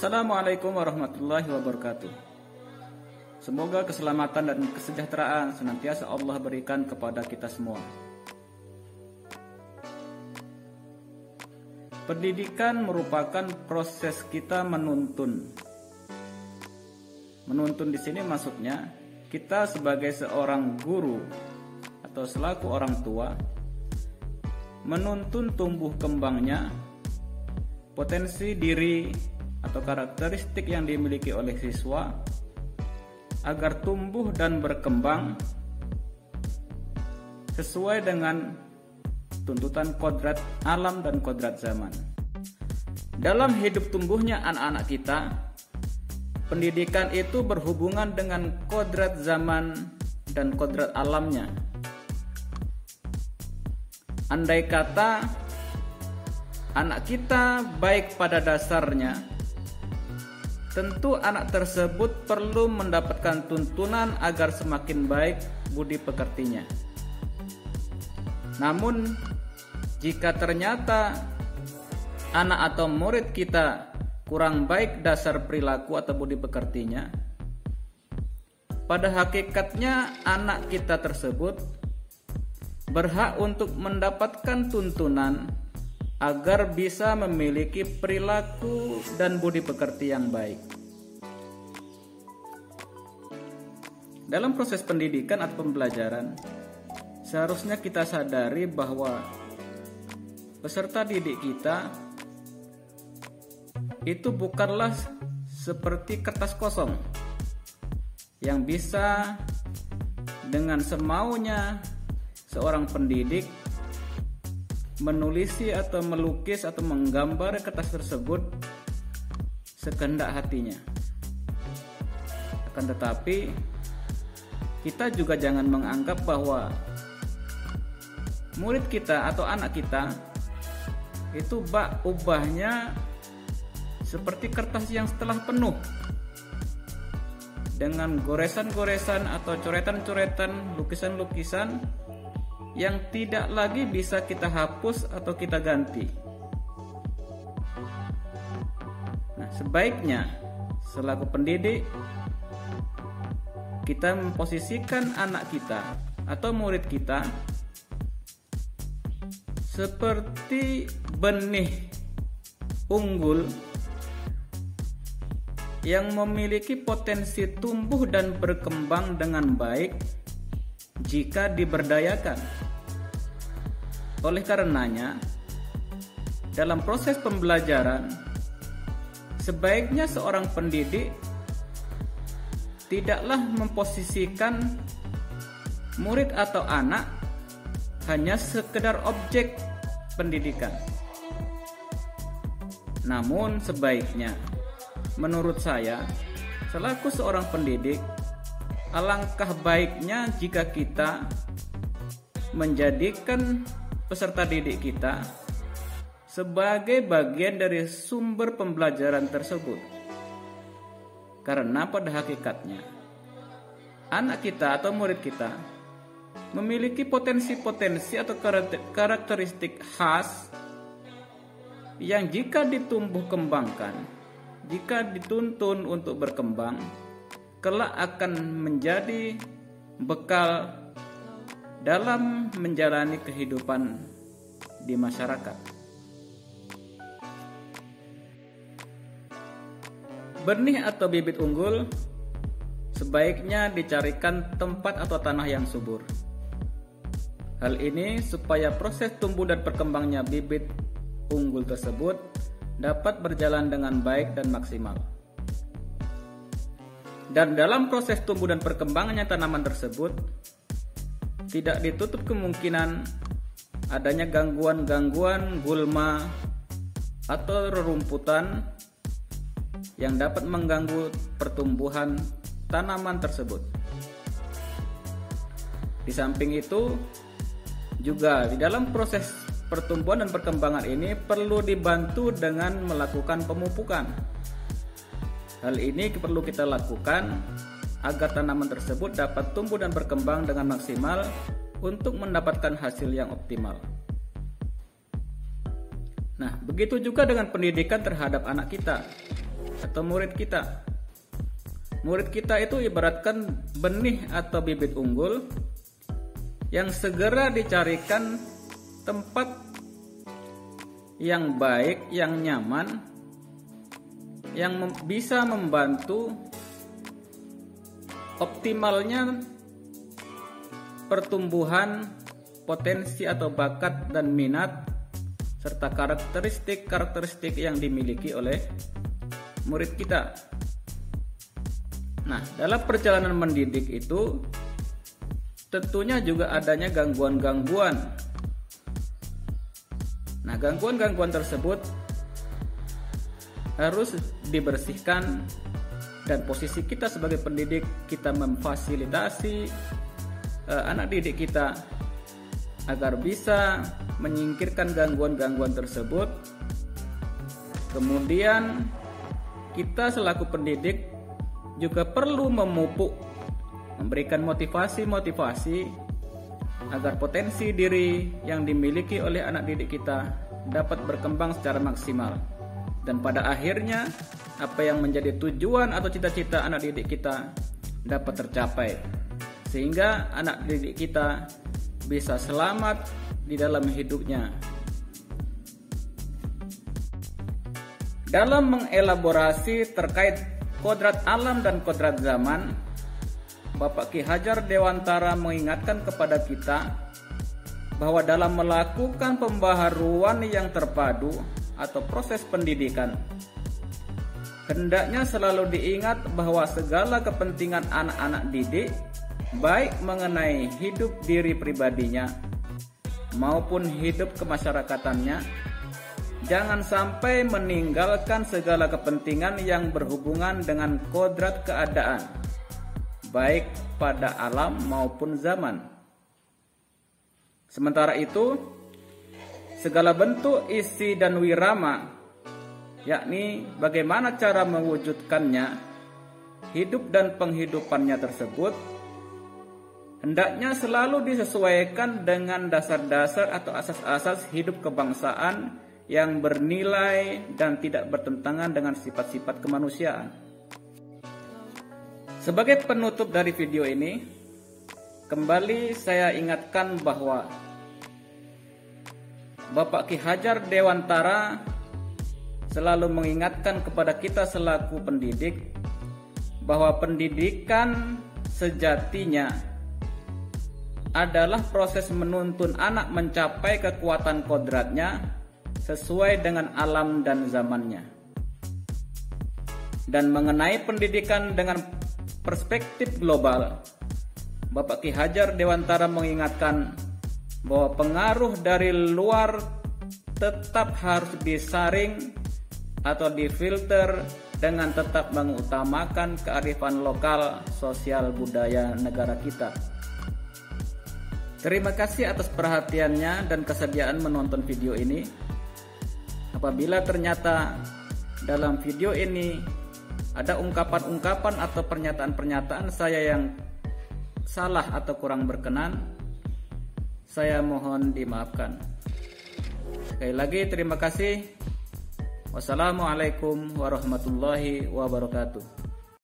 Assalamualaikum warahmatullahi wabarakatuh. Semoga keselamatan dan kesejahteraan senantiasa Allah berikan kepada kita semua. Pendidikan merupakan proses kita menuntun. Menuntun di sini maksudnya kita sebagai seorang guru atau selaku orang tua menuntun tumbuh kembangnya potensi diri atau karakteristik yang dimiliki oleh siswa agar tumbuh dan berkembang sesuai dengan tuntutan kodrat alam dan kodrat zaman. Dalam hidup tumbuhnya anak-anak kita, pendidikan itu berhubungan dengan kodrat zaman dan kodrat alamnya. Andai kata anak kita baik pada dasarnya, tentu anak tersebut perlu mendapatkan tuntunan agar semakin baik budi pekertinya. Namun, jika ternyata anak atau murid kita kurang baik dasar perilaku atau budi pekertinya, pada hakikatnya anak kita tersebut berhak untuk mendapatkan tuntunan agar bisa memiliki perilaku dan budi pekerti yang baik. Dalam proses pendidikan atau pembelajaran, seharusnya kita sadari bahwa peserta didik kita itu bukanlah seperti kertas kosong yang bisa dengan semaunya seorang pendidik menulisi atau melukis atau menggambar kertas tersebut sekehendak hatinya. Akan tetapi kita juga jangan menganggap bahwa murid kita atau anak kita itu bak ubahnya seperti kertas yang setelah penuh dengan goresan-goresan atau coretan-coretan, lukisan-lukisan yang tidak lagi bisa kita hapus atau kita ganti. Nah, sebaiknya selaku pendidik kita memposisikan anak kita atau murid kita seperti benih unggul yang memiliki potensi tumbuh dan berkembang dengan baik jika diberdayakan. Oleh karenanya, dalam proses pembelajaran, sebaiknya seorang pendidik tidaklah memposisikan murid atau anak hanya sekedar objek pendidikan. Namun sebaiknya, menurut saya, selaku seorang pendidik, alangkah baiknya jika kita menjadikan peserta didik kita sebagai bagian dari sumber pembelajaran tersebut. Karena pada hakikatnya, anak kita atau murid kita memiliki potensi-potensi atau karakteristik khas yang jika ditumbuh kembangkan, jika dituntun untuk berkembang, kelak akan menjadi bekal dalam menjalani kehidupan di masyarakat. Benih atau bibit unggul sebaiknya dicarikan tempat atau tanah yang subur. Hal ini supaya proses tumbuh dan berkembangnya bibit unggul tersebut dapat berjalan dengan baik dan maksimal. Dan dalam proses tumbuh dan perkembangannya tanaman tersebut tidak ditutup kemungkinan adanya gangguan-gangguan gulma atau rerumputan yang dapat mengganggu pertumbuhan tanaman tersebut. Di samping itu, juga di dalam proses pertumbuhan dan perkembangan ini perlu dibantu dengan melakukan pemupukan. Hal ini perlu kita lakukan agar tanaman tersebut dapat tumbuh dan berkembang dengan maksimal untuk mendapatkan hasil yang optimal. Nah, begitu juga dengan pendidikan terhadap anak kita. atau murid kita. Murid kita itu ibaratkan benih atau bibit unggul yang segera dicarikan tempat yang baik, yang nyaman, yang bisa membantu optimalnya pertumbuhan potensi atau bakat dan minat serta karakteristik yang dimiliki oleh murid kita. Nah, dalam perjalanan mendidik itu tentunya juga adanya gangguan-gangguan. Nah, gangguan-gangguan tersebut harus dibersihkan, dan posisi kita sebagai pendidik, kita memfasilitasi anak didik kita agar bisa menyingkirkan gangguan-gangguan tersebut. Kemudian kita selaku pendidik juga perlu memupuk, memberikan motivasi agar potensi diri yang dimiliki oleh anak didik kita dapat berkembang secara maksimal. Dan pada akhirnya apa yang menjadi tujuan atau cita-cita anak didik kita dapat tercapai, sehingga anak didik kita bisa selamat di dalam hidupnya. Dalam mengelaborasi terkait kodrat alam dan kodrat zaman, Bapak Ki Hajar Dewantara mengingatkan kepada kita bahwa dalam melakukan pembaharuan yang terpadu atau proses pendidikan, hendaknya selalu diingat bahwa segala kepentingan anak-anak didik, baik mengenai hidup diri pribadinya maupun hidup kemasyarakatannya, jangan sampai meninggalkan segala kepentingan yang berhubungan dengan kodrat keadaan, baik pada alam maupun zaman. Sementara itu, segala bentuk isi dan wirama, yakni bagaimana cara mewujudkannya, hidup dan penghidupannya tersebut, hendaknya selalu disesuaikan dengan dasar-dasar atau asas-asas hidup kebangsaan yang bernilai dan tidak bertentangan dengan sifat-sifat kemanusiaan. Sebagai penutup dari video ini, kembali saya ingatkan bahwa Bapak Ki Hajar Dewantara selalu mengingatkan kepada kita selaku pendidik bahwa pendidikan sejatinya adalah proses menuntun anak mencapai kekuatan kodratnya sesuai dengan alam dan zamannya. Dan mengenai pendidikan dengan perspektif global, Bapak Ki Hajar Dewantara mengingatkan bahwa pengaruh dari luar tetap harus disaring atau difilter dengan tetap mengutamakan kearifan lokal, sosial, budaya negara kita. Terima kasih atas perhatiannya dan kesediaan menonton video ini. Apabila ternyata dalam video ini ada ungkapan-ungkapan atau pernyataan-pernyataan saya yang salah atau kurang berkenan, saya mohon dimaafkan. Sekali lagi terima kasih. Wassalamualaikum warahmatullahi wabarakatuh.